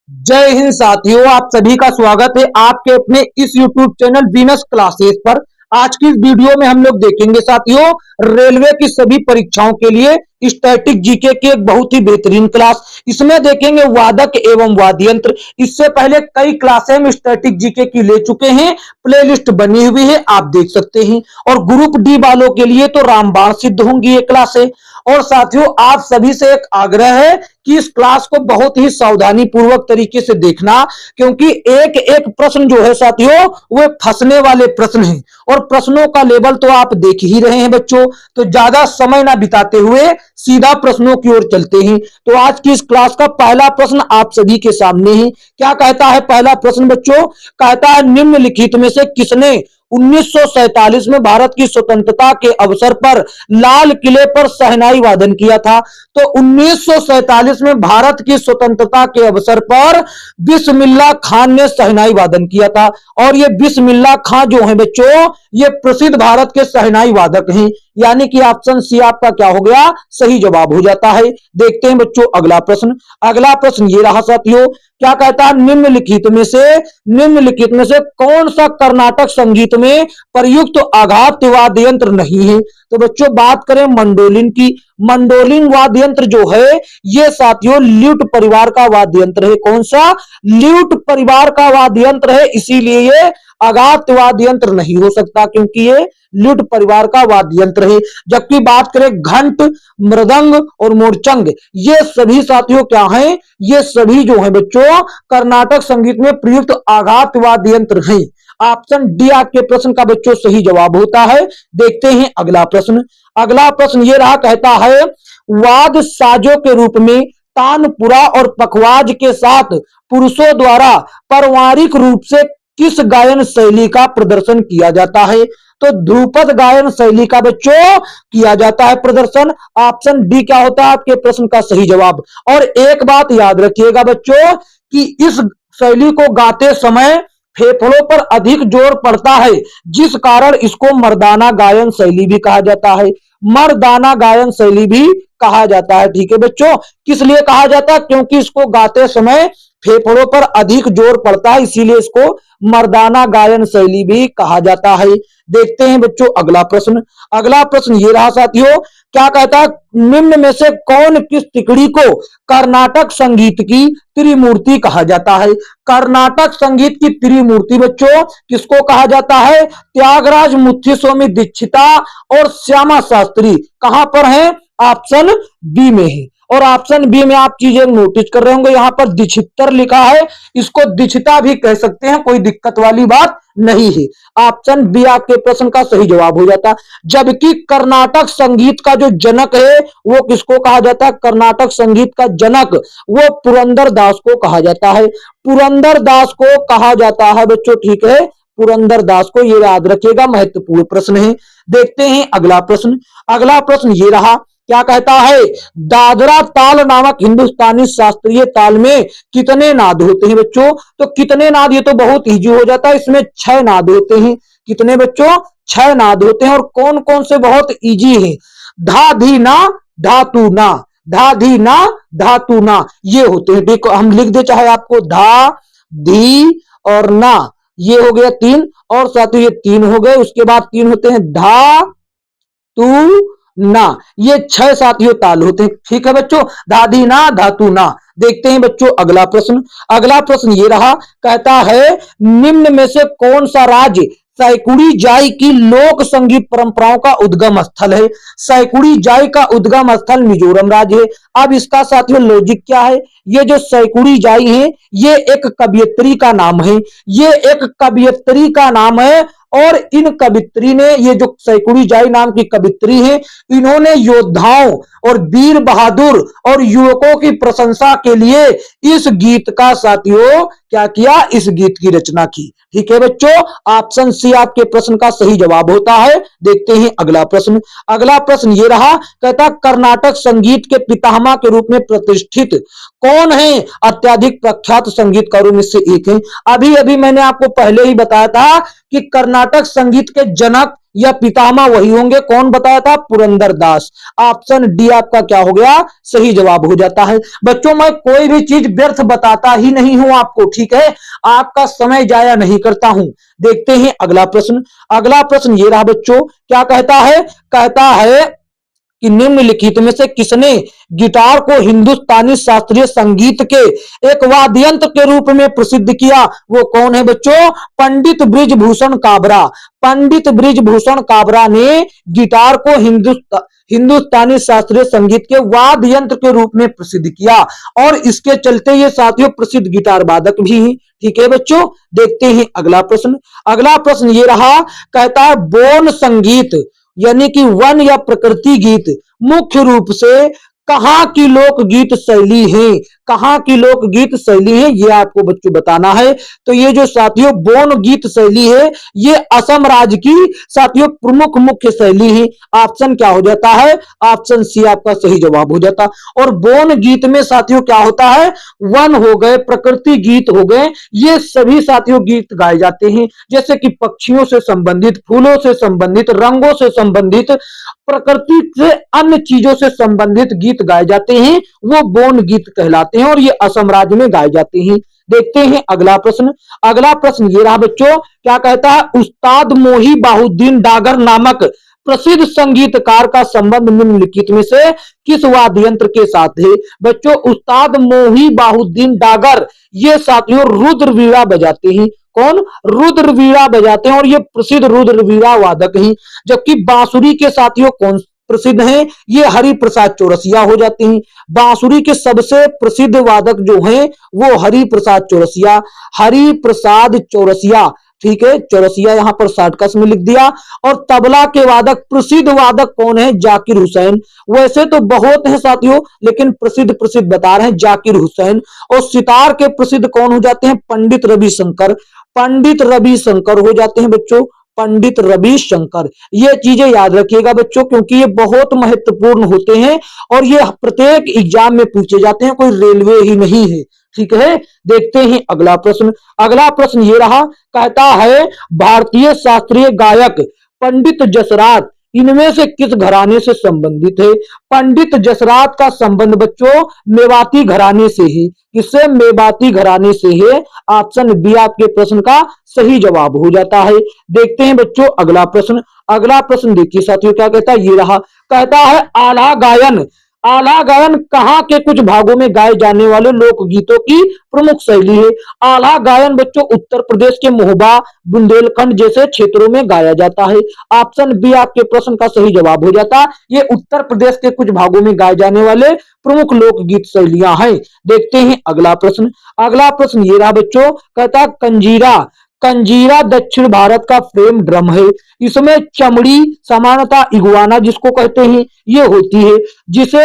जय हिंद साथियों, आप सभी का स्वागत है आपके अपने इस YouTube चैनल वीनस क्लासेस पर। आज की इस वीडियो में हम लोग देखेंगे साथियों रेलवे की सभी परीक्षाओं के लिए स्टैटिक जीके की एक बहुत ही बेहतरीन क्लास। इसमें देखेंगे वादक एवं वाद्य यंत्र। इससे पहले कई क्लासें हम स्टैटिक जीके की ले चुके हैं, प्लेलिस्ट बनी हुई है, आप देख सकते हैं। और ग्रुप डी वालों के लिए तो रामबाण सिद्ध होंगी ये क्लासें। और साथियों आप सभी से एक आग्रह है कि इस क्लास को बहुत ही सावधानी पूर्वक तरीके से देखना, क्योंकि एक एक प्रश्न जो है साथियों वो फंसने वाले प्रश्न हैं और प्रश्नों का लेवल तो आप देख ही रहे हैं बच्चों। तो ज्यादा समय ना बिताते हुए सीधा प्रश्नों की ओर चलते हैं। तो आज की इस क्लास का पहला प्रश्न आप सभी के सामने है। क्या कहता है पहला प्रश्न बच्चों? कहता है निम्नलिखित में से किसने 1947 में भारत की स्वतंत्रता के अवसर पर लाल किले पर शहनाई वादन किया था। तो 1947 में भारत की स्वतंत्रता के अवसर पर बिस्मिल्लाह खान ने शहनाई वादन किया था। और ये बिस्मिल्लाह खान जो है बच्चों ये प्रसिद्ध भारत के शहनाई वादक हैं। यानी कि ऑप्शन सी आपका क्या हो गया? सही जवाब हो जाता है। देखते हैं बच्चों अगला प्रश्न। अगला प्रश्न ये रहा साथियों, क्या कहता है निम्नलिखित में से कौन सा कर्नाटक संगीत में प्रयुक्त आघात वाद्य यंत्र नहीं है? तो बच्चों बात करें मंडोलिन की। मंडोलिन वाद्य यंत्र जो है ये साथियों ल्यूट परिवार का वाद्य यंत्र है। कौन सा? ल्यूट परिवार का वाद्य यंत्र है, इसीलिए ये आघात वाद्य यंत्र नहीं हो सकता, क्योंकि ये ल्यूट परिवार का वाद्य यंत्र है। जबकि बात करें घंट, मृदंग और मोरचंग, ये सभी साथियों क्या हैं? ये सभी जो है बच्चों कर्नाटक संगीत में प्रयुक्त आघात वाद्य यंत्र हैं। ऑप्शन डी आपके प्रश्न का बच्चों सही जवाब होता है। देखते हैं अगला प्रश्न। अगला प्रश्न ये रहा, कहता है वाद साजों के रूप में तानपुरा और पखवाज के साथ पुरुषों द्वारा पारंपरिक रूप से किस गायन शैली का प्रदर्शन किया जाता है? तो ध्रुपद गायन शैली का बच्चों किया जाता है प्रदर्शन। ऑप्शन डी क्या होता है आपके प्रश्न का सही जवाब। और एक बात याद रखिएगा बच्चों कि इस शैली को गाते समय फेफड़ों पर अधिक जोर पड़ता है, जिस कारण इसको मर्दाना गायन शैली भी कहा जाता है। मर्दाना गायन शैली भी कहा जाता है। ठीक है बच्चों, किस लिए कहा जाता है? क्योंकि इसको गाते समय फेफड़ों पर अधिक जोर पड़ता है, इसीलिए इसको मर्दाना गायन शैली भी कहा जाता है। देखते हैं बच्चों अगला प्रश्न। अगला प्रश्न ये रहा साथियों, क्या कहता है निम्न में से कौन किस तिकड़ी को कर्नाटक संगीत की त्रिमूर्ति कहा जाता है? कर्नाटक संगीत की त्रिमूर्ति बच्चों किसको कहा जाता है? त्यागराज मुथुस्वामी दीक्षिता और श्यामा शास्त्री कहां पर हैं? ऑप्शन बी में है। और ऑप्शन बी में आप चीजें नोटिस कर रहे होंगे, यहां पर दीक्षितर लिखा है, इसको दीक्षिता भी कह सकते हैं, कोई दिक्कत वाली बात नहीं है। ऑप्शन बी आपके प्रश्न का सही जवाब हो जाता। जबकि कर्नाटक संगीत का जो जनक है वो किसको कहा जाता है? कर्नाटक संगीत का जनक वो पुरंदर दास को कहा जाता है। पुरंदर दास को कहा जाता है बच्चों, ठीक है, पुरंदर दास को, ये याद रखिएगा, महत्वपूर्ण प्रश्न है। देखते हैं अगला प्रश्न। अगला प्रश्न ये रहा, क्या कहता है दादरा ताल नामक हिंदुस्तानी शास्त्रीय ताल में कितने नाद होते हैं बच्चों? तो कितने नाद, ये तो बहुत इजी हो जाता है, इसमें 6 नाद होते हैं। कितने बच्चों? 6 नाद होते हैं। और कौन कौन से बहुत इजी है? धा धी ना धातु ना, धा धी ना धातु ना, ये होते हैं। देखो हम लिख दे चाहे आपको, धा धी और ना, ये हो गया 3। और साथ ही ये 3 हो गए, उसके बाद 3 होते हैं धा तू ना, ये 6 साथियों ताल होते हैं। ठीक है बच्चों, दादी ना धातु ना। देखते हैं बच्चों अगला प्रश्न। अगला प्रश्न ये रहा, कहता है निम्न में से कौन सा राज्य सैकुड़ी जाई की लोक संगीत परंपराओं का उद्गम स्थल है? सैकुड़ी जाई का उद्गम स्थल मिजोरम राज्य है। अब इसका साथियों लॉजिक क्या है? ये जो सैकुड़ी जाई है ये एक कवियत्री का नाम है, ये एक कवियत्री का नाम है। और इन कवित्री ने, ये जो सैकुड़ी जाई नाम की कवित्री है, इन्होंने योद्धाओं और वीर बहादुर और युवकों की प्रशंसा के लिए इस गीत का साथियों क्या किया? इस गीत की रचना की। ठीक है बच्चों, ऑप्शन सी आपके प्रश्न का सही जवाब होता है। देखते हैं अगला प्रश्न। अगला प्रश्न ये रहा, कहता कर्नाटक संगीत के पितामह के रूप में प्रतिष्ठित कौन है? अत्यधिक प्रख्यात संगीतकारों में से एक है। अभी अभी मैंने आपको पहले ही बताया था कि कर्नाटक संगीत के जनक या पितामह वही होंगे। कौन बताया था? पुरंदरदास। ऑप्शन डी आपका क्या हो गया? सही जवाब हो जाता है। बच्चों मैं कोई भी चीज व्यर्थ बताता ही नहीं हूं आपको, ठीक है, आपका समय जाया नहीं करता हूं। देखते हैं अगला प्रश्न। अगला प्रश्न ये रहा बच्चों, क्या कहता है? कहता है कि निम्नलिखित में से किसने गिटार को हिंदुस्तानी शास्त्रीय संगीत के एक वाद्य यंत्र के रूप में प्रसिद्ध किया? वो कौन है बच्चों? पंडित बृजभूषण काबरा। पंडित बृजभूषण काबरा ने गिटार को हिंदुस्तानी शास्त्रीय संगीत के वाद्य यंत्र के रूप में प्रसिद्ध किया और इसके चलते ये साथियों प्रसिद्ध गिटार वादक भी हैं। ठीक है बच्चों, देखते हैं अगला प्रश्न। अगला प्रश्न ये रहा, कहता है बोन संगीत यानी कि वन या प्रकृति गीत मुख्य रूप से कहां की लोकगीत शैली है? कहां की लोकगीत शैली है ये आपको बच्चों बताना है। तो ये जो साथियों बोन गीत शैली है ये असम राज्य की साथियों प्रमुख मुख्य शैली है। ऑप्शन क्या हो जाता है? ऑप्शन सी आपका सही जवाब हो जाता। और बोन गीत में साथियों क्या होता है? वन हो गए, प्रकृति गीत हो गए, ये सभी साथियों गीत गाए जाते हैं, जैसे कि पक्षियों से संबंधित, फूलों से संबंधित, रंगों से संबंधित, प्रकृति से अन्य चीजों से संबंधित गीत गाए जाते हैं, वो बोन गीत कहलाते हैं और ये असम राज्य में गाए जाते हैं। देखते हैं अगला प्रश्न। अगला प्रश्न ये रहा बच्चों, क्या कहता है? उस्ताद मोही बाहुद्दीन डागर नामक प्रसिद्ध संगीतकार का संबंध निम्नलिखित में से किस वाद्य यंत्र के साथ है? बच्चों उस्ताद मोही बाहुद्दीन डागर ये साथियों रुद्र वीणा बजाते हैं। कौन? रुद्र वीणा बजाते हैं और ये प्रसिद्ध रुद्र वीणा वादक हैं। जबकि बांसुरी के साथियों कौन प्रसिद्ध हैं? ये हरि प्रसाद चौरसिया हो जाते हैं। बांसुरी के सबसे प्रसिद्ध वादक जो हैं वो हरि प्रसाद चौरसिया, हरि प्रसाद चौरसिया, ठीक है, चौरसिया यहां पर शॉर्टकट में लिख दिया। और तबला के वादक प्रसिद्ध वादक कौन है? जाकिर हुसैन। वैसे तो बहुत है साथियों लेकिन प्रसिद्ध प्रसिद्ध बता रहे हैं, जाकिर हुसैन। और सितार के प्रसिद्ध कौन हो जाते हैं? पंडित रविशंकर। पंडित रविशंकर हो जाते हैं बच्चों, पंडित रविशंकर। ये चीजें याद रखिएगा बच्चों क्योंकि ये बहुत महत्वपूर्ण होते हैं और ये प्रत्येक एग्जाम में पूछे जाते हैं, कोई रेलवे ही नहीं है। ठीक है, देखते हैं अगला प्रश्न। अगला प्रश्न ये रहा, कहता है भारतीय शास्त्रीय गायक पंडित जसराज इनमें से किस घराने से संबंधित है? पंडित जसराज का संबंध बच्चों मेवाती घराने से है। किससे? मेवाती घराने से है। ऑप्शन बी आपके प्रश्न का सही जवाब हो जाता है। देखते हैं बच्चों अगला प्रश्न। अगला प्रश्न देखिए साथियों, क्या कहता है? ये रहा, कहता है आला गायन। आला गायन कहाँ के कुछ भागों में गाए जाने वाले लोकगीतों की प्रमुख शैली है? आला गायन बच्चों उत्तर प्रदेश के मोहबा, बुंदेलखंड जैसे क्षेत्रों में गाया जाता है। ऑप्शन बी आपके प्रश्न का सही जवाब हो जाता। ये उत्तर प्रदेश के कुछ भागों में गाए जाने वाले प्रमुख लोकगीत शैलियां हैं। देखते हैं अगला प्रश्न। अगला प्रश्न ये रहा बच्चों, कहता कंजीरा। कंजीरा दक्षिण भारत का फ्रेम ड्रम है। इसमें चमड़ी सामान्यतः इगुआना जिसको कहते हैं ये होती है, जिसे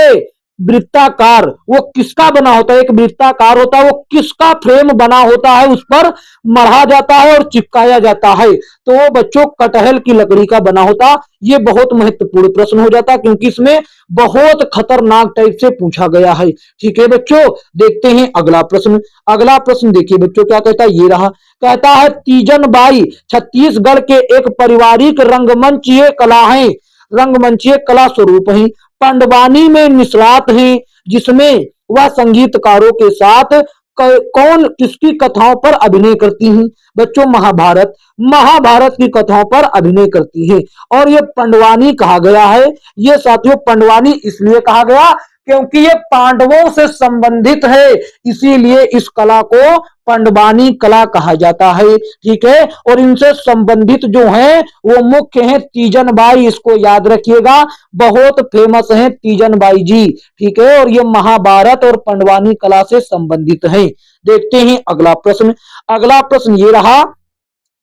वृत्ताकार, वो किसका बना होता है? एक वृत्ताकार होता है, वो किसका फ्रेम बना होता है? उस पर मढ़ा जाता है और चिपकाया जाता है, तो वो बच्चों कटहल की लकड़ी का बना होता। ये बहुत महत्वपूर्ण प्रश्न हो जाता क्योंकि इसमें बहुत खतरनाक टाइप से पूछा गया है। ठीक है बच्चों, देखते हैं अगला प्रश्न। अगला प्रश्न देखिए बच्चों, क्या कहता है? ये रहा, कहता है तीजन बाई छत्तीसगढ़ के एक पारिवारिक रंगमंचीय कला है, रंगमंचीय कला स्वरूप है। पंडवानी में निष्णात हैं, जिसमें वह संगीतकारों के साथ कौन किसकी कथाओं पर अभिनय करती हैं? बच्चों महाभारत, महाभारत की कथाओं पर अभिनय करती है। और ये पंडवानी कहा गया है, ये साथियों पंडवानी इसलिए कहा गया क्योंकि ये पांडवों से संबंधित है, इसीलिए इस कला को पंडवानी कला कहा जाता है। ठीक है, और इनसे संबंधित जो हैं वो मुख्य हैं तीजन बाई, इसको याद रखिएगा, बहुत फेमस हैं तीजन बाई जी। ठीक है, और ये महाभारत और पंडवानी कला से संबंधित है। देखते हैं अगला प्रश्न। अगला प्रश्न ये रहा,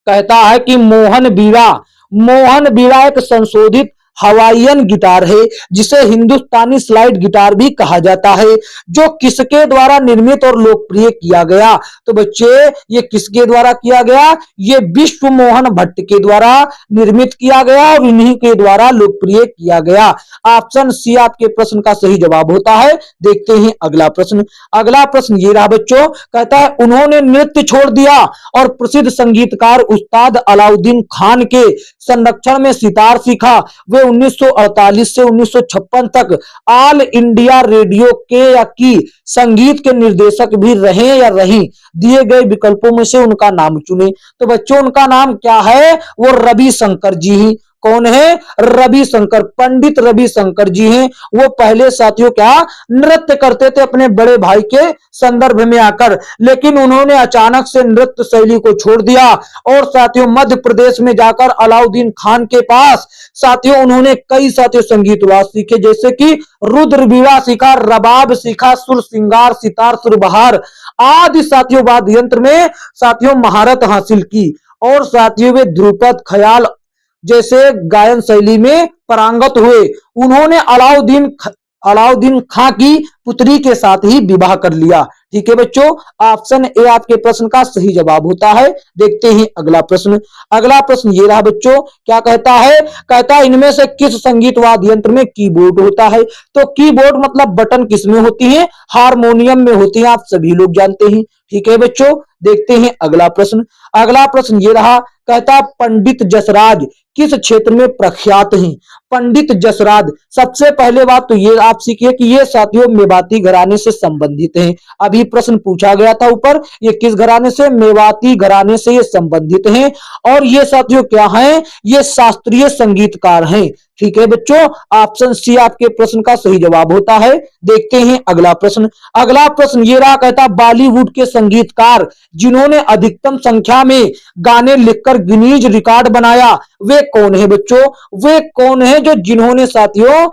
कहता है कि मोहन बीड़ा, मोहन बीड़ा एक संशोधित हवाईयन गिटार है, जिसे हिंदुस्तानी स्लाइड गिटार भी कहा जाता है, जो किसके द्वारा निर्मित और लोकप्रिय किया गया? तो बच्चे ये किसके द्वारा किया गया? ये विश्व मोहन भट्ट के द्वारा निर्मित किया गया और इन्हीं के द्वारा लोकप्रिय किया गया। ऑप्शन सी आपके प्रश्न का सही जवाब होता है। देखते हैं अगला प्रश्न। अगला प्रश्न ये रहा बच्चों, कहता है उन्होंने नृत्य छोड़ दिया और प्रसिद्ध संगीतकार उस्ताद अलाउद्दीन खान के संरक्षण में सितार सीखा। वे 1948 से 1956 तक ऑल इंडिया रेडियो के या की संगीत के निर्देशक भी रहे या रही। दिए गए विकल्पों में से उनका नाम चुने। तो बच्चों उनका नाम क्या है? वो रविशंकर जी ही। कौन है? रविशंकर, पंडित रविशंकर जी हैं। वो पहले साथियों क्या नृत्य करते थे अपने बड़े भाई के संदर्भ में आकर, लेकिन उन्होंने अचानक से नृत्य शैली को छोड़ दिया और साथियों मध्य प्रदेश में जाकर अलाउद्दीन खान के पास साथियों उन्होंने कई साथियों संगीतवाद सीखे, जैसे कि रुद्र बीड़ा सीखा, रबाब सीखा, सुर सिंगार, सितार, सुरबहार आदि साथियों वाद्य यंत्र में साथियों महारत हासिल की। और साथियों वे ध्रुपद, ख्याल जैसे गायन शैली में पारंगत हुए। उन्होंने अलाउद्दीन खां की पुत्री के साथ ही विवाह कर लिया। ठीक है बच्चों, ऑप्शन ए आपके प्रश्न का सही जवाब होता है। देखते हैं अगला प्रश्न। अगला प्रश्न ये रहा बच्चों, क्या कहता है? कहता है इनमें से किस संगीत वाद्य यंत्र में कीबोर्ड होता है? तो कीबोर्ड मतलब बटन किसमें होती है? हारमोनियम में होती है, आप सभी लोग जानते हैं। ठीक है बच्चों, देखते हैं अगला प्रश्न। अगला प्रश्न ये रहा, कहता पंडित जसराज किस क्षेत्र में प्रख्यात हैं? पंडित जसराज, सबसे पहले बात तो ये आप सीखिए कि ये साथियों मेवाती घराने से संबंधित हैं। अभी प्रश्न पूछा गया था ऊपर, ये किस घराने से? मेवाती घराने से ये संबंधित हैं। और ये साथियों क्या हैं? ये शास्त्रीय संगीतकार हैं। ठीक है बच्चों, ऑप्शन सी आपके प्रश्न का सही जवाब होता है। देखते हैं अगला प्रश्न। अगला प्रश्न ये रहा, कहता बॉलीवुड के संगीतकार जिन्होंने अधिकतम संख्या में गाने लिखकर गिनीज रिकॉर्ड बनाया, वे कौन है बच्चों? वे कौन है जो जिन्होंने साथियों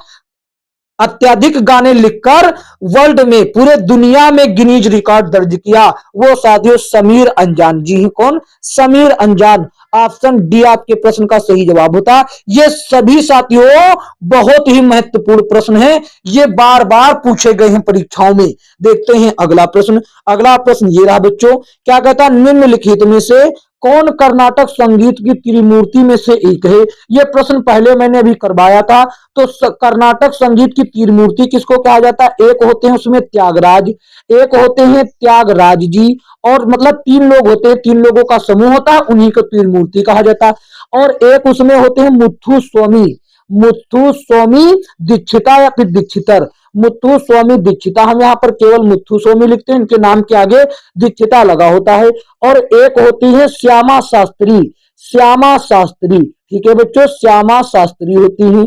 अत्यधिक गाने लिखकर वर्ल्ड में, पूरे दुनिया में गिनीज रिकॉर्ड दर्ज किया? वो साथियों समीर अंजान जी हैं। कौन? समीर अंजान। ऑप्शन डी आपके प्रश्न का सही जवाब होता। ये सभी साथियों बहुत ही महत्वपूर्ण प्रश्न हैं, ये बार बार पूछे गए हैं परीक्षाओं में। देखते हैं अगला प्रश्न। अगला प्रश्न ये रहा बच्चों, क्या कहता निम्नलिखित में से कौन कर्नाटक संगीत की त्रिमूर्ति में से एक है? यह प्रश्न पहले मैंने अभी करवाया था। तो कर्नाटक संगीत की त्रिमूर्ति किसको कहा जाता है? एक होते हैं उसमें त्यागराज, एक होते हैं त्यागराज जी, और मतलब तीन लोग होते हैं, तीन लोगों का समूह होता है, उन्हीं को त्रिमूर्ति कहा जाता है। और एक उसमें होते हैं मुथुस्वामी, मुथुस्वामी दीक्षिता या फिर दीक्षितर, मुथुस्वामी दीक्षिता। हम यहाँ पर केवल मुथुस्वामी लिखते हैं, इनके नाम के आगे दीक्षिता लगा होता है। और एक होती है श्यामा शास्त्री, श्यामा शास्त्री। ठीक है बच्चों, श्यामा शास्त्री होती है।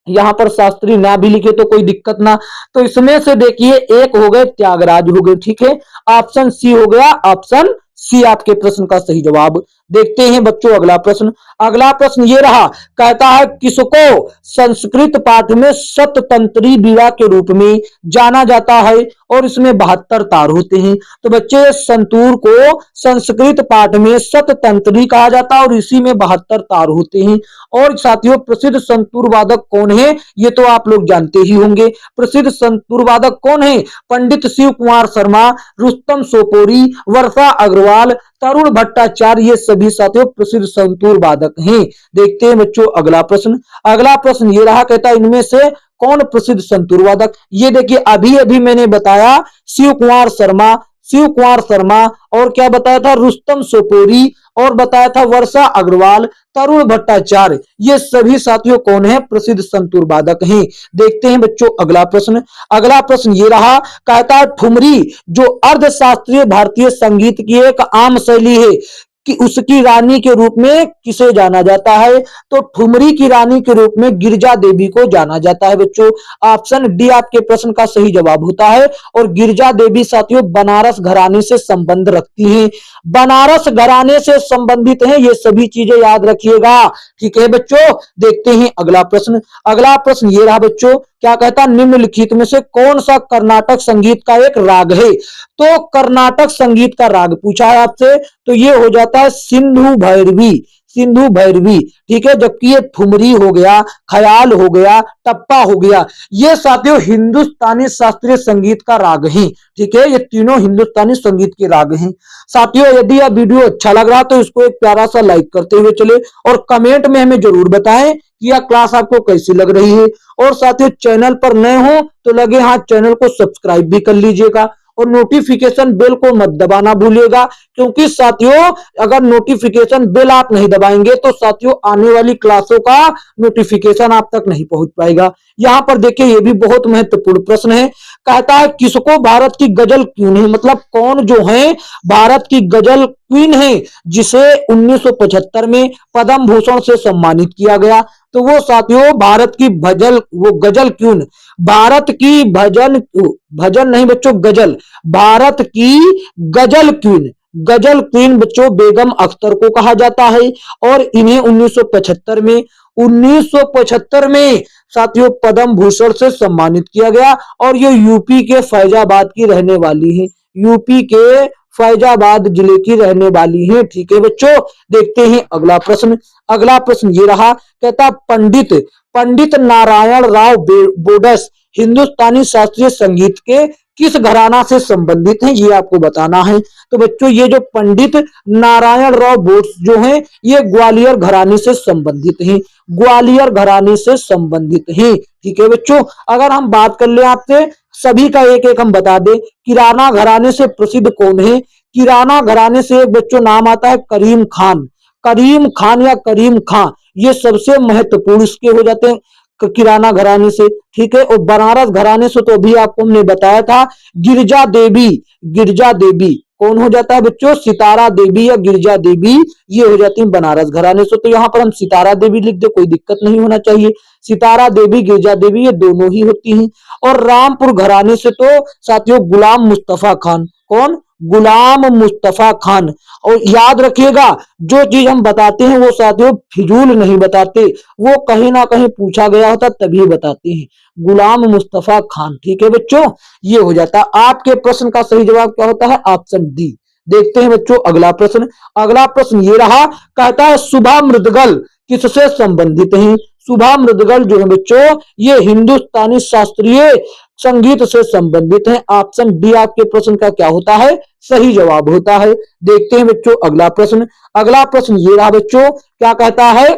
यहां पर शास्त्री ना भी लिखे तो कोई दिक्कत ना। तो इसमें से देखिए एक हो गए त्यागराज हो गए। ठीक है, ऑप्शन सी हो गया, ऑप्शन सी आपके प्रश्न का सही जवाब। देखते हैं बच्चों अगला प्रश्न। अगला प्रश्न ये रहा, कहता है किसको संस्कृत पाठ में शततंत्री बीड़ा के रूप में जाना जाता है? और इसमें 72 तार होते हैं। तो बच्चे संतूर को संस्कृत पाठ में शततंत्री कहा जाता है और इसी में 72 तार होते हैं। और साथियों प्रसिद्ध संतूर वादक कौन है? ये तो आप लोग जानते ही होंगे। प्रसिद्ध संतूर वादक कौन है? पंडित शिव कुमार शर्मा, रुस्तम सोपोरी, वर्षा अग्रवाल, तरुण भट्टाचार्य, ये सभी साथियों प्रसिद्ध संतूर वादक हैं। देखते हैं बच्चों अगला प्रश्न। अगला प्रश्न ये रहा, कहता है इनमें से कौन प्रसिद्ध संतूर वादक? ये देखिए अभी अभी मैंने बताया शिव कुमार शर्मा, शिव कुमार शर्मा, और क्या बताया था? रुस्तम सोपोरी, और बताया था वर्षा अग्रवाल, तरुण भट्टाचार्य। ये सभी साथियों कौन है? प्रसिद्ध संतूर वादक हैं। देखते हैं बच्चों अगला प्रश्न। अगला प्रश्न ये रहा, कहता है ठुमरी जो अर्धशास्त्रीय भारतीय संगीत की एक आम शैली है कि उसकी रानी के रूप में किसे जाना जाता है? तो ठुमरी की रानी के रूप में गिरिजा देवी को जाना जाता है बच्चों। ऑप्शन डी आपके प्रश्न का सही जवाब होता है। और गिरिजा देवी साथियों बनारस घराने से संबंध रखती हैं, बनारस घराने से संबंधित हैं, ये सभी चीजें याद रखिएगा। ठीक है बच्चों, देखते हैं अगला प्रश्न। अगला प्रश्न ये रहा बच्चों, क्या कहता निम्नलिखित में से कौन सा कर्नाटक संगीत का एक राग है? तो कर्नाटक संगीत का राग पूछा है आपसे, तो ये हो जाता है सिंधु भैरवी, सिंधु भैरवी, ठीक है। जबकि ये ठुमरी हो गया, ख्याल हो गया, टप्पा हो गया, ये साथियों हिंदुस्तानी शास्त्रीय संगीत का राग है, ठीक है। ये तीनों हिंदुस्तानी संगीत के राग हैं। साथियों यदि यह वीडियो अच्छा लग रहा तो इसको एक प्यारा सा लाइक करते हुए चले और कमेंट में हमें जरूर बताएं कि यह क्लास आपको कैसी लग रही है। और साथियों चैनल पर नए हो तो लगे हाथ चैनल को सब्सक्राइब भी कर लीजिएगा और नोटिफिकेशन बेल को मत दबाना भूलिएगा, क्योंकि साथियों अगर नोटिफिकेशन बेल आप नहीं दबाएंगे तो साथियों आने वाली क्लासों का नोटिफिकेशन आप तक नहीं पहुंच पाएगा। यहाँ पर देखिए ये भी बहुत महत्वपूर्ण प्रश्न है, कहता है किसको भारत की गजल क्वीन है, मतलब कौन जो है भारत की गजल क्वीन है जिसे 1975 में पद्म भूषण से सम्मानित किया गया। तो वो साथियों भारत की गजल क्वीन, भारत की भजन नहीं बच्चों गजल, भारत की गजल क्वीन बच्चों बेगम अख्तर को कहा जाता है। और इन्हें 1975 में साथियों पद्म भूषण से सम्मानित किया गया। और ये यूपी के फैजाबाद की रहने वाली है, यूपी के फैजाबाद जिले की रहने वाली है, ठीक है बच्चों। देखते हैं अगला प्रश्न। अगला प्रश्न ये रहा, कहता पंडित नारायण राव बोडस हिंदुस्तानी शास्त्रीय संगीत के किस घराना से संबंधित हैं, ये आपको बताना है। तो बच्चों ये जो पंडित नारायण राव बोस जो हैं ये ग्वालियर घराने से संबंधित हैं, ग्वालियर घराने से संबंधित हैं, ठीक है बच्चों। अगर हम बात कर ले आपसे सभी का एक एक हम बता दें, किराना घराने से प्रसिद्ध कौन है, किराना घराने से एक बच्चों नाम आता है करीम खान, करीम खान या करीम खां, ये सबसे महत्वपूर्ण इसके हो जाते हैं किराना घराने से, ठीक है। और बनारस घराने से तो अभी आपको हमने बताया था गिरजा देवी, गिरजा देवी कौन हो जाता है बच्चों, सितारा देवी या गिरजा देवी, ये हो जाती है बनारस घराने से। तो यहाँ पर हम सितारा देवी लिख दे, कोई दिक्कत नहीं होना चाहिए, सितारा देवी गिरजा देवी ये दोनों ही होती हैं। और रामपुर घराने से तो साथियों गुलाम मुस्तफा खान, कौन, गुलाम मुस्तफा खान। और याद रखिएगा जो चीज हम बताते हैं वो साथियों फिजूल नहीं बताते, वो कहीं ना कहीं पूछा गया होता तभी बताते हैं, गुलाम मुस्तफा खान, ठीक है बच्चों। ये हो जाता है आपके प्रश्न का सही जवाब क्या होता है, ऑप्शन डी। देखते हैं बच्चों अगला प्रश्न। अगला प्रश्न ये रहा, कहता है सुबह मृदगल किससे संबंधित है, सुबह मृदगल जो है बच्चों ये हिंदुस्तानी शास्त्रीय संगीत से संबंधित है। ऑप्शन डी आपके प्रश्न का क्या होता है, सही जवाब होता है। देखते हैं बच्चों अगला प्रश्न। अगला प्रश्न ये रहा बच्चों, क्या कहता है,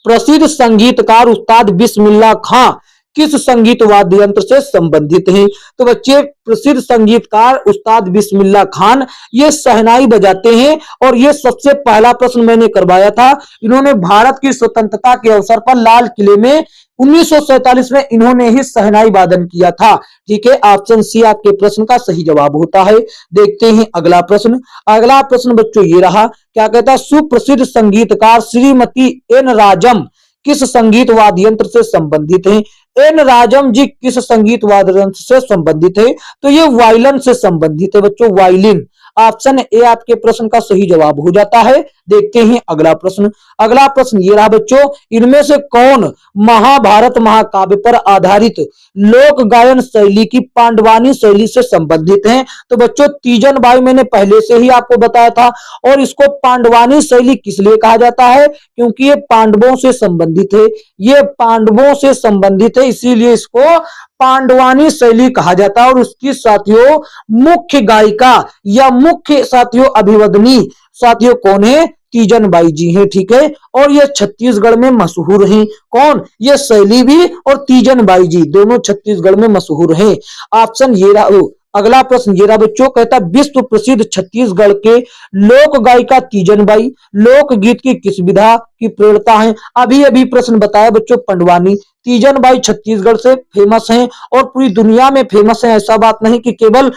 प्रसिद्ध संगीतकार उस्ताद बिस्मिल्लाह खां किस संगीत वाद्य यंत्र से संबंधित हैं। तो बच्चे प्रसिद्ध संगीतकार उस्ताद बिस्मिल्लाह खान ये शहनाई बजाते हैं। और ये सबसे पहला प्रश्न मैंने करवाया था, इन्होंने भारत की स्वतंत्रता के अवसर पर लाल किले में 1947 में इन्होंने ही शहनाई वादन किया था, ठीक है। ऑप्शन सी आपके प्रश्न का सही जवाब होता है। देखते हैं अगला प्रश्न। अगला प्रश्न बच्चों ये रहा, क्या कहता है, सुप्रसिद्ध संगीतकार श्रीमती एन राजम किस संगीत वाद्य यंत्र से संबंधित हैं। एन राजम जी किस संगीत वाद्य यंत्र से संबंधित है, तो ये वायलिन से संबंधित है बच्चों, वायलिन। ऑप्शन ए आपके प्रश्न का सही जवाब हो जाता है। देखते हैं अगला प्रश्न। अगला प्रश्न ये रहा बच्चों, इनमें से कौन महाभारत महाकाव्य पर आधारित लोक गायन शैली की पांडवानी शैली से संबंधित हैं। तो बच्चों तीजन बाई मैंने पहले से ही आपको बताया था। और इसको पांडवानी शैली किस लिए कहा जाता है, क्योंकि ये पांडवों से संबंधित है, ये पांडवों से संबंधित है, इसीलिए इसको पांडवानी शैली कहा जाता है। और उसकी साथियों मुख्य गायिका या मुख्य साथियों अभिवदनी साथियों कौन है, तीजन बाई जी हैं, ठीक है। और ये छत्तीसगढ़ में मशहूर हैं, कौन, ये शैली भी और तीजन बाई जी दोनों छत्तीसगढ़ में मशहूर हैं। ऑप्शन ये रहा। अगला प्रश्न ये रहा बच्चों, कहता विश्व प्रसिद्ध छत्तीसगढ़ के लोक गायिका तीजन बाई लोकगीत की किस विधा की प्रेरणा है। अभी अभी प्रश्न बताया बच्चों पंडवानी। तीजन बाई छत्तीसगढ़ से फेमस हैं और पूरी दुनिया में फेमस हैं, ऐसा बात नहीं कि केवल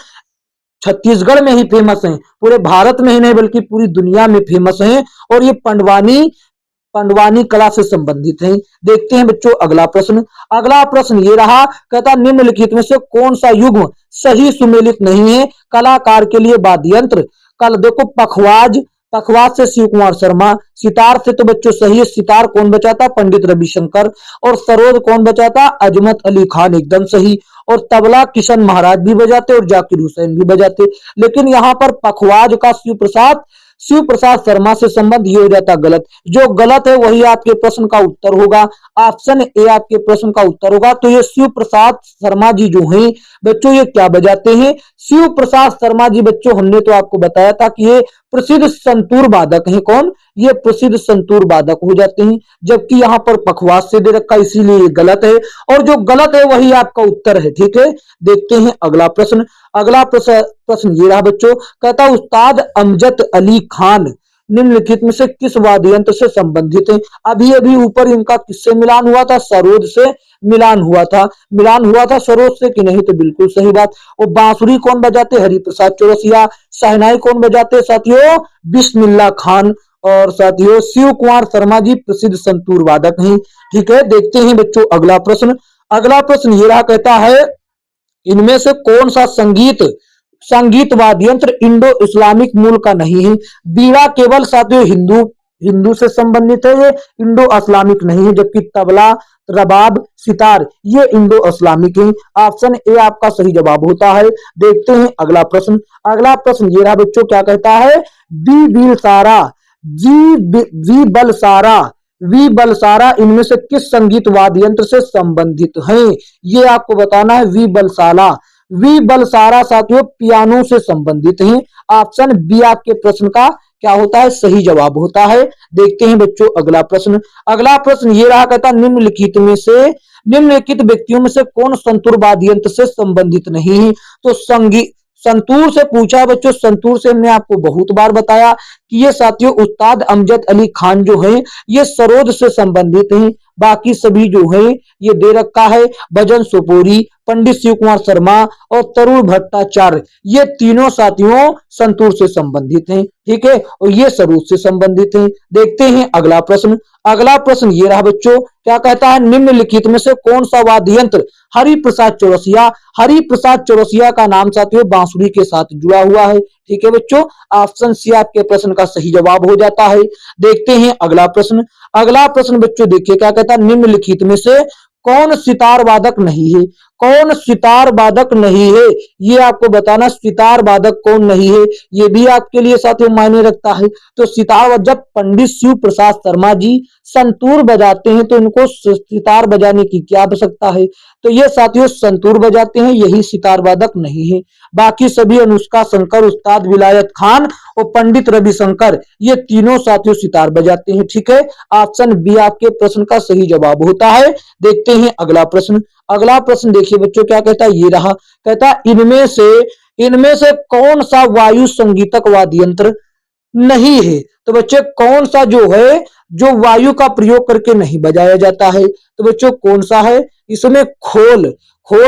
छत्तीसगढ़ में ही फेमस हैं, पूरे भारत में ही नहीं बल्कि पूरी दुनिया में फेमस हैं। और ये पंडवानी कला से संबंधित हैं। देखते हैं बच्चों अगला प्रश्न। अगला प्रश्न ये रहा, कहता निम्नलिखित में से कौन सा युग्म सही सुमेलित नहीं है कलाकार के लिए वाद्य यंत्र। कल देखो पखवाज, पखवाज से शिव कुमार शर्मा, सितार से तो बच्चों सही है, सितार कौन बजाता, पंडित रविशंकर। और सरोद कौन बजाता, अजमत अली खान, एकदम सही। और तबला किशन महाराज भी बजाते और जाकिर हुसैन भी बजाते। लेकिन यहाँ पर पखवाज का शिव प्रसाद शिव प्रसाद शर्मा से संबंध, ये हो जाता गलत। जो गलत है वही आपके प्रश्न का उत्तर होगा। ऑप्शन ए आपके प्रश्न का उत्तर होगा। तो ये शिव प्रसाद शर्मा जी जो हैं बच्चों, ये क्या बजाते हैं? शिव प्रसाद शर्मा जी बच्चों, हमने तो आपको बताया था कि ये प्रसिद्ध संतूर वादक हैं। कौन? ये प्रसिद्ध संतूर वादक हो जाते हैं। जबकि यहाँ पर पखवाज से दे रखा, इसीलिए ये गलत है, और जो गलत है वही आपका उत्तर है। ठीक है, देखते हैं अगला प्रश्न। अगला प्रश्न ये रहा बच्चों, कहता उस्ताद अमजद अली खान निम्नलिखित में से किस वाद्य यंत्र से संबंधित है? अभी अभी ऊपर इनका किससे मिलान हुआ था? सरोद से मिलान हुआ था। मिलान हुआ था सरोद से कि नहीं? तो बिल्कुल सही बात। और बांसुरी कौन बजाते? हरिप्रसाद चौरसिया। शहनाई कौन बजाते साथियों? बिस्मिल्लाह खान। और साथियों शिव कुमार शर्मा जी प्रसिद्ध संतूर वादक हैं। ठीक है, देखते हैं बच्चों अगला प्रश्न। अगला प्रश्न ये रहा, कहता है इनमें से कौन सा संगीत वाद्य यंत्र इंडो इस्लामिक मूल का नहीं है? बीड़ा केवल साथियों हिंदू से संबंधित है, ये इंडो इस्लामिक नहीं है। जबकि तबला, रबाब, सितार ये इंडो इस्लामिक है। ऑप्शन ए आपका सही जवाब होता है। देखते हैं अगला प्रश्न। अगला प्रश्न ये रहा बच्चों, क्या कहता है? वी बलसारा इनमें से किस संगीत वाद्य यंत्र से संबंधित हैं? ये आपको बताना है। वी बलसारा साथियों पियानो से संबंधित हैं। ऑप्शन बी आपके प्रश्न का क्या होता है? सही जवाब होता है। देखते हैं बच्चों अगला प्रश्न। अगला प्रश्न ये रहा, कहता निम्नलिखित व्यक्तियों में से कौन संतूर वाद्य यंत्र से संबंधित नहीं है? तो संतूर से पूछा बच्चों। संतूर से हमने आपको बहुत बार बताया कि ये साथियों उस्ताद अमजद अली खान जो हैं ये सरोद से संबंधित हैं। बाकी सभी जो है ये दे रखा है भजन सोपोरी, पंडित शिव कुमार शर्मा और तरुण भट्टाचार्य, ये तीनों साथियों संतूर से संबंधित हैं। ठीक है, और ये सरोद से संबंधित हैं। देखते हैं अगला प्रश्न। अगला प्रश्न ये रहा बच्चों, क्या कहता है? निम्नलिखित में से कौन सा वाद्य यंत्र हरिप्रसाद चौरसिया? हरिप्रसाद चौरसिया का नाम साथियों बांसुरी के साथ जुड़ा हुआ है। ठीक है बच्चों, ऑप्शन सी आपके प्रश्न का सही जवाब हो जाता है। देखते हैं अगला प्रश्न। अगला प्रश्न बच्चों देखिए क्या कहता है, निम्नलिखित में से कौन सितार वादक नहीं है? कौन सितार वादक नहीं है, ये आपको बताना। सितार वादक कौन नहीं है ये भी आपके लिए साथियों मायने रखता है। तो सितार, जब पंडित शिव प्रसाद शर्मा जी संतूर बजाते हैं तो इनको सितार बजाने की क्या आवश्यकता है? तो ये साथियों संतूर बजाते हैं, यही सितार वादक नहीं है। बाकी सभी अनुष्का शंकर, उस्ताद विलायत खान और पंडित रविशंकर ये तीनों साथियों सितार बजाते हैं। ठीक है, ऑप्शन बी आपके प्रश्न का सही जवाब होता है। देखते हैं अगला प्रश्न। अगला प्रश्न देखिए बच्चों क्या कहता है, ये रहा, कहता है इनमें से कौन सा वायु संगीतक वाद्य यंत्र नहीं है? तो बच्चे कौन सा जो है जो वायु का प्रयोग करके नहीं बजाया जाता है? तो बच्चों कौन सा है? इसमें खोल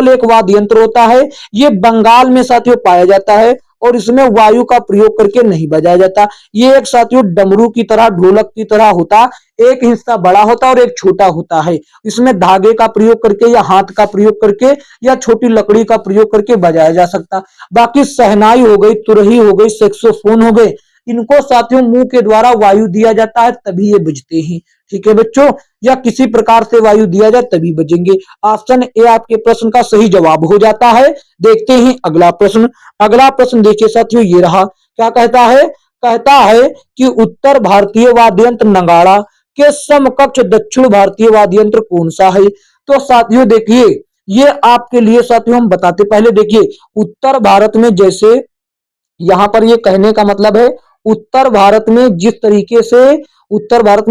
एक वाद्य यंत्र होता है, ये बंगाल में साथियों पाया जाता है और इसमें वायु का प्रयोग करके नहीं बजाया जाता। ये एक साथियों डमरू की तरह, ढोलक की तरह होता, एक हिस्सा बड़ा होता और एक छोटा होता है। इसमें धागे का प्रयोग करके या हाथ का प्रयोग करके या छोटी लकड़ी का प्रयोग करके बजाया जा सकता। बाकी शहनाई हो गई, तुरही हो गई, सैक्सोफोन हो गए, इनको साथियों मुंह के द्वारा वायु दिया जाता है तभी ये बजते हैं। ठीक है बच्चों, या किसी प्रकार से वायु दिया जाए तभी बजेंगे। ऑप्शन ए आपके प्रश्न का सही जवाब हो जाता है। देखते हैं अगला प्रश्न। अगला प्रश्न देखिए साथियों ये रहा, क्या कहता है? कहता है कि उत्तर भारतीय वाद्य यंत्र नगाड़ा के समकक्ष दक्षिण भारतीय वाद्य यंत्र कौन सा है? तो साथियों देखिए ये आपके लिए साथियों हम बताते, पहले देखिए उत्तर भारत में, जैसे यहां पर ये कहने का मतलब है उत्तर भारत में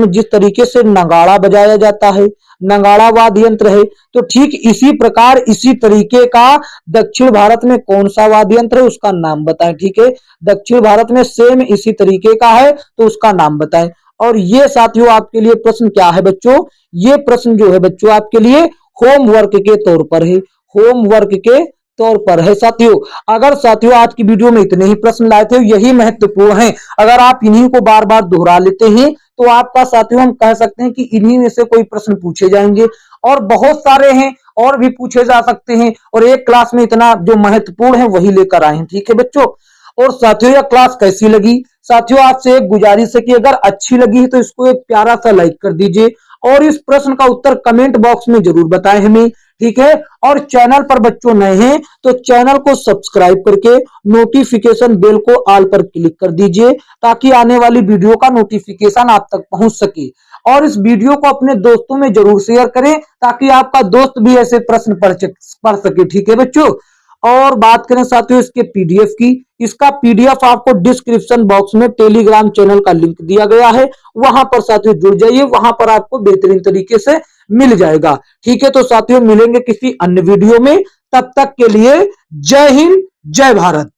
जिस तरीके से नगाड़ा बजाया जाता है, नगाड़ा वाद्य यंत्र है, तो ठीक इसी प्रकार इसी तरीके का दक्षिण भारत में कौन सा वाद्य यंत्र है उसका नाम बताएं। ठीक है, दक्षिण भारत में सेम इसी तरीके का है तो उसका नाम बताएं। और ये साथियों आपके लिए प्रश्न क्या है बच्चों? ये प्रश्न जो है बच्चों आपके लिए होमवर्क के तौर पर है, होमवर्क के तौर पर है साथियों। अगर साथियों आज की वीडियो में इतने ही प्रश्न लाए थे, यही महत्वपूर्ण हैं, अगर आप इन्हीं को बार बार दोहरा लेते हैं तो आपका साथियों हम कह सकते हैं कि इन्हीं में से कोई प्रश्न पूछे जाएंगे। और बहुत सारे हैं और भी पूछे जा सकते हैं, और एक क्लास में इतना जो महत्वपूर्ण है वही लेकर आए हैं। ठीक है बच्चों, और साथियों यह क्लास कैसी लगी? साथियों आपसे एक गुजारिश है कि अगर अच्छी लगी है तो इसको एक प्यारा सा लाइक कर दीजिए और इस प्रश्न का उत्तर कमेंट बॉक्स में जरूर बताएं हमें। ठीक है। और चैनल पर बच्चों नए हैं तो चैनल को सब्सक्राइब करके नोटिफिकेशन बेल को ऑल पर क्लिक कर दीजिए ताकि आने वाली वीडियो का नोटिफिकेशन आप तक पहुंच सके। और इस वीडियो को अपने दोस्तों में जरूर शेयर करें ताकि आपका दोस्त भी ऐसे प्रश्न पढ़ सके, ठीक है बच्चों। और बात करें साथियों इसके पीडीएफ की, इसका पीडीएफ आपको डिस्क्रिप्शन बॉक्स में टेलीग्राम चैनल का लिंक दिया गया है, वहां पर साथियों जुड़ जाइए, वहां पर आपको बेहतरीन तरीके से मिल जाएगा। ठीक है, तो साथियों मिलेंगे किसी अन्य वीडियो में, तब तक के लिए जय हिंद जय भारत।